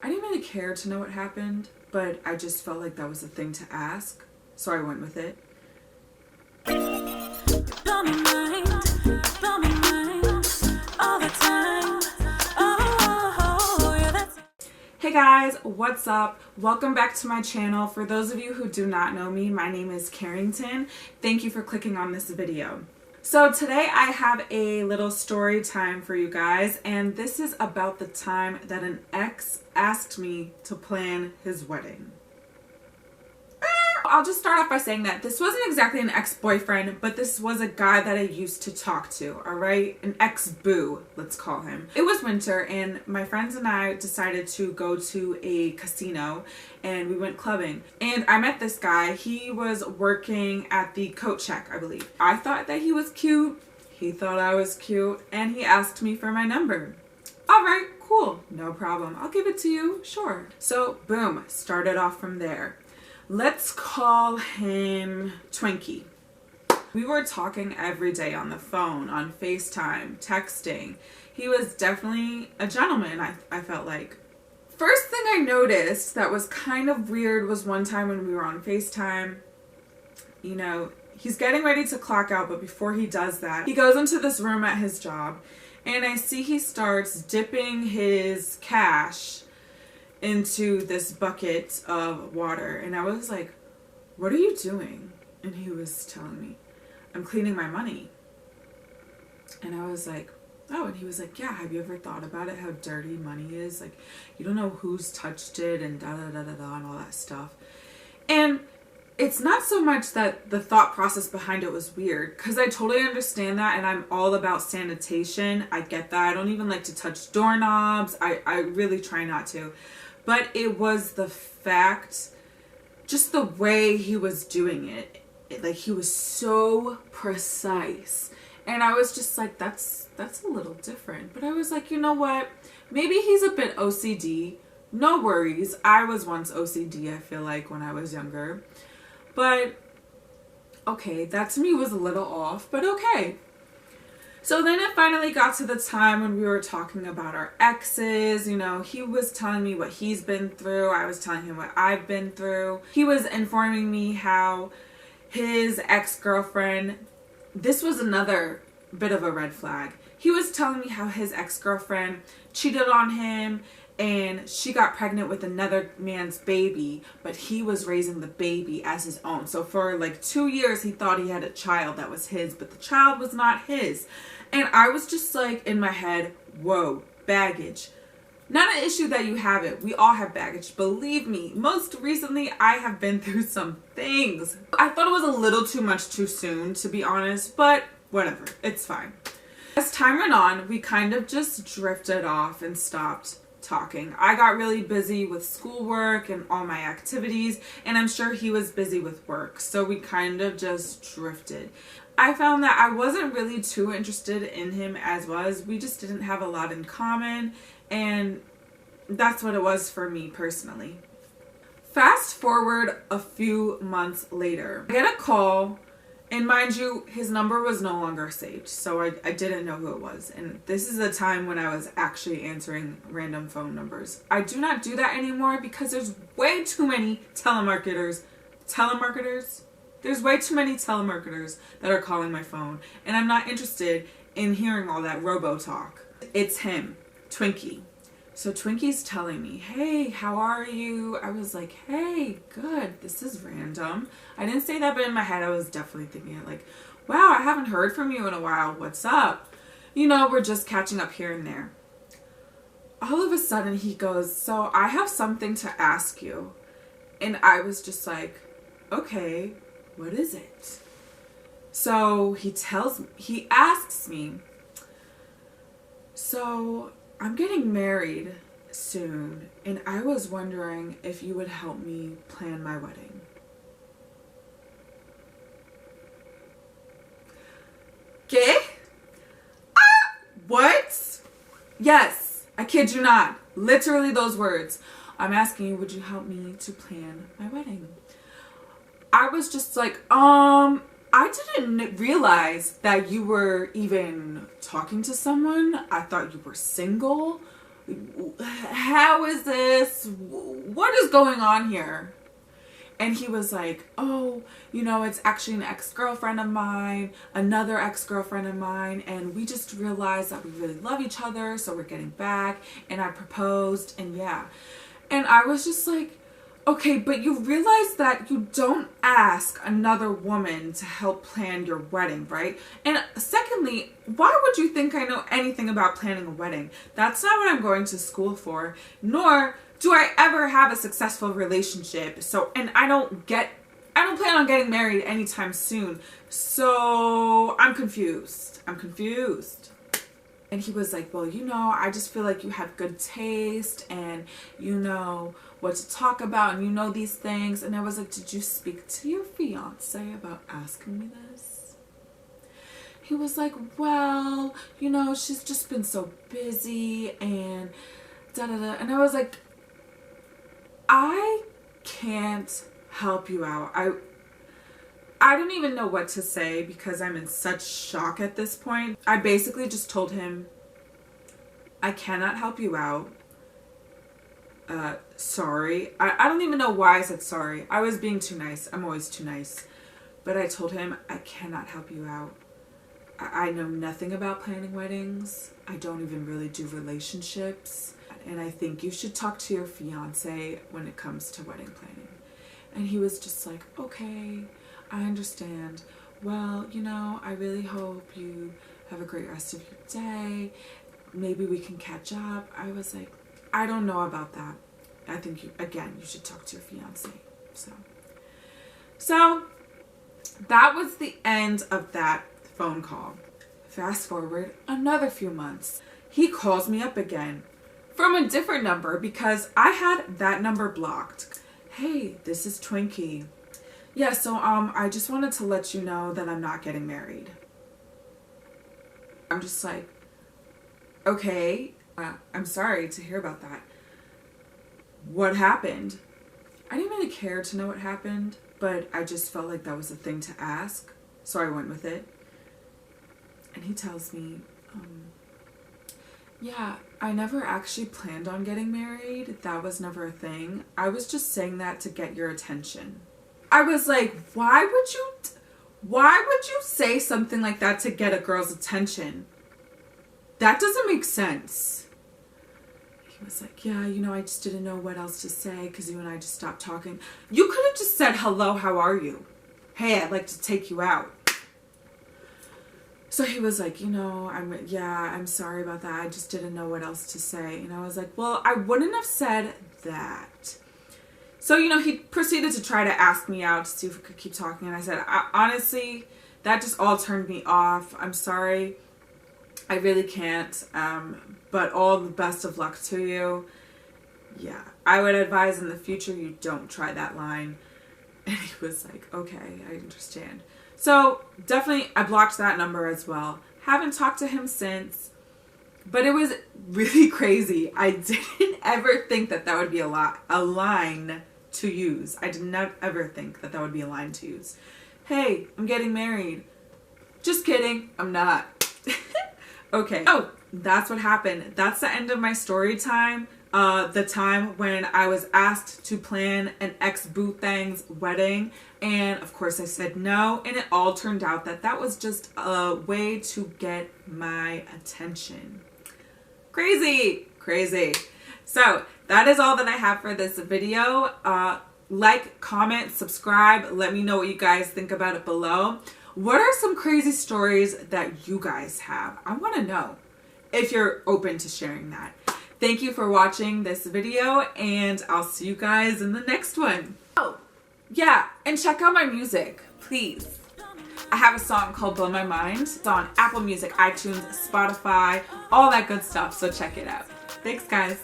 I didn't really care to know what happened, but I just felt like that was a thing to ask, so I went with it. Blow my mind all the time. Hey guys, what's up? Welcome back to my channel. For those of you who do not know me, my name is Karrington. Thank you for clicking on this video. So today I have a little story time for you guys, and this is about the time that an ex asked me to plan his wedding. I'll just start off by saying that this wasn't exactly an ex-boyfriend, but this was a guy that I used to talk to, alright? An ex-boo, let's call him. It was winter, and my friends and I decided to go to a casino, and we went clubbing. And I met this guy. He was working at the coat check, I believe. I thought that he was cute. He thought I was cute, and he asked me for my number. Alright, cool, no problem. I'll give it to you, sure. So, boom, started off from there. Let's call him Twinkie. We were talking every day on the phone, on FaceTime, texting. He was definitely a gentleman, I felt like. First thing I noticed that was kind of weird was one time when we were on FaceTime, you know, he's getting ready to clock out, but before he does that, he goes into this room at his job, and I see he starts dipping his cash into this bucket of water, and I was like, what are you doing? And he was telling me, I'm cleaning my money. And I was like, oh. And he was like, yeah, have you ever thought about it, how dirty money is? Like, you don't know who's touched it and da da da da da and all that stuff. And it's not so much that the thought process behind it was weird, because I totally understand that, and I'm all about sanitation. I get that. I don't even like to touch doorknobs. I really try not to. But it was the fact, just the way he was doing it. Like, he was so precise. And I was just like, that's a little different. But I was like, you know what? Maybe he's a bit OCD. No worries. I was once OCD, I feel like, when I was younger. But, okay, that to me was a little off, but okay. So then it finally got to the time when we were talking about our exes. You know, he was telling me what he's been through. I was telling him what I've been through. He was informing me how his ex-girlfriend, this was another bit of a red flag. He was telling me how his ex-girlfriend cheated on him and she got pregnant with another man's baby, but he was raising the baby as his own. So for like 2 years, he thought he had a child that was his, but the child was not his. And I was just like, in my head, whoa, baggage. Not an issue that you have it. We all have baggage. Believe me, most recently, I have been through some things. I thought it was a little too much too soon, to be honest, but whatever, it's fine. As time went on, we kind of just drifted off and stopped talking. I got really busy with schoolwork and all my activities, and I'm sure he was busy with work, so we kind of just drifted. I found that I wasn't really too interested in him as was. We just didn't have a lot in common, and that's what it was for me personally. Fast forward a few months later, I get a call. And mind you, his number was no longer saved, so I didn't know who it was. And this is a time when I was actually answering random phone numbers. I do not do that anymore because there's way too many telemarketers. There's way too many telemarketers that are calling my phone. And I'm not interested in hearing all that robo-talk. It's him, Twinkie. So Twinkie's telling me, hey, how are you? I was like, hey, good. This is random. I didn't say that, but in my head, I was definitely thinking it like, wow, I haven't heard from you in a while. What's up? You know, we're just catching up here and there. All of a sudden, he goes, so I have something to ask you. And I was just like, okay, what is it? So he asks me, so I'm getting married soon, and I was wondering if you would help me plan my wedding. ¿Qué? What? Yes, I kid you not. Literally those words. I'm asking you, would you help me to plan my wedding? I was just like, I didn't realize that you were even talking to someone. I thought you were single. how is this? What is going on here? And he was like, oh, you know, it's actually an ex-girlfriend of mine, another ex-girlfriend of mine, and we just realized that we really love each other, so we're getting back, and I proposed, and yeah. And I was just like, okay, but you realize that you don't ask another woman to help plan your wedding, right? And secondly, why would you think I know anything about planning a wedding? That's not what I'm going to school for, nor do I ever have a successful relationship. So, and I don't plan on getting married anytime soon. So I'm confused. And he was like, well, you know, I just feel like you have good taste and you know what to talk about and you know these things. And I was like, did you speak to your fiance about asking me this? He was like, well, you know, she's just been so busy and da-da-da. And I was like, I can't help you out. I don't even know what to say because I'm in such shock at this point. I basically just told him, I cannot help you out. Sorry. I don't even know why I said sorry. I was being too nice. I'm always too nice. But I told him, I cannot help you out. I know nothing about planning weddings. I don't even really do relationships. And I think you should talk to your fiance when it comes to wedding planning. And he was just like, okay, I understand. Well, you know, I really hope you have a great rest of your day. Maybe we can catch up. I was like, I don't know about that. I think you should talk to your fiance. So that was the end of that phone call. Fast forward another few months. He calls me up again from a different number because I had that number blocked. Hey, this is Twinkie. Yeah, so I just wanted to let you know that I'm not getting married. I'm just like, okay, I'm sorry to hear about that. What happened? I didn't really care to know what happened, but I just felt like that was a thing to ask, so I went with it. And he tells me, yeah, I never actually planned on getting married. That was never a thing. I was just saying that to get your attention. I was like, why would you say something like that to get a girl's attention? That doesn't make sense. He was like, yeah, you know, I just didn't know what else to say because you and I just stopped talking. You could have just said, hello, how are you? Hey, I'd like to take you out. So he was like, you know, I'm sorry about that. I just didn't know what else to say. And I was like, well, I wouldn't have said that. So, you know, he proceeded to try to ask me out to see if we could keep talking. And I said, honestly, that just all turned me off. I'm sorry. I really can't. But all the best of luck to you. Yeah, I would advise in the future you don't try that line. And he was like, okay, I understand. So definitely I blocked that number as well. Haven't talked to him since. But it was really crazy. I didn't ever think that would be a line to use. I did not ever think that would be a line to use. Hey, I'm getting married. Just kidding. I'm not. Okay. Oh, that's what happened. That's the end of my story time. The time when I was asked to plan an ex-boo thang's wedding. And of course I said no. And it all turned out that was just a way to get my attention. Crazy. So that is all that I have for this video. Like, comment, subscribe. Let me know what you guys think about it below. What are some crazy stories that you guys have? I want to know if you're open to sharing that. Thank you for watching this video, and I'll see you guys in the next one. Oh, yeah, and check out my music, please. I have a song called Blow My Mind. It's on Apple Music, iTunes, Spotify, all that good stuff, so check it out. Thanks, guys.